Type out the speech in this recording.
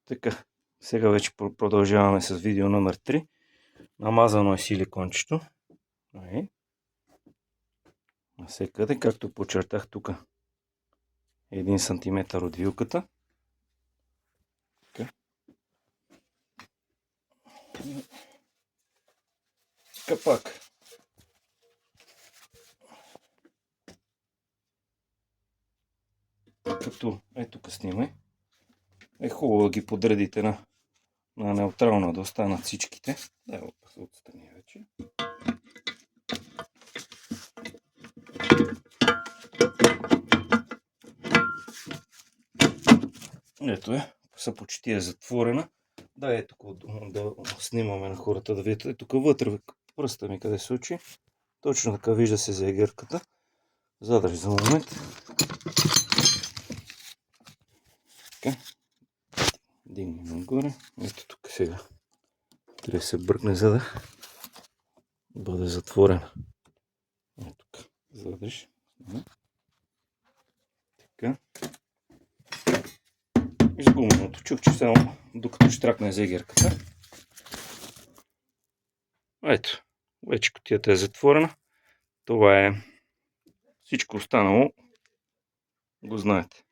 Така, сега вече продължаваме с видео номер 3. Намазано е силикончето. Навсекъде, както подчертах тук, 1 см от вилката. Така. Капак. Като тук снимай. Е хубаво да ги подредите на неутрална, да останат всичките. Да, отстрани вече. Ето са почти е затворена. Да, ето да снимаме на хората да видят. Тук вътре пръста ми къде се учи. Точно така вижда се за егерката. Задръж за момент. Така. Дигнем нагоре. Ето тук сега. Трябва да се бъркне, за да бъде затворена. Ето тук. Задръж. Така. Изгуменото чукче само докато щракне за егерката. Ето. Вече кутията е затворена. Това е всичко останало. Го знаете.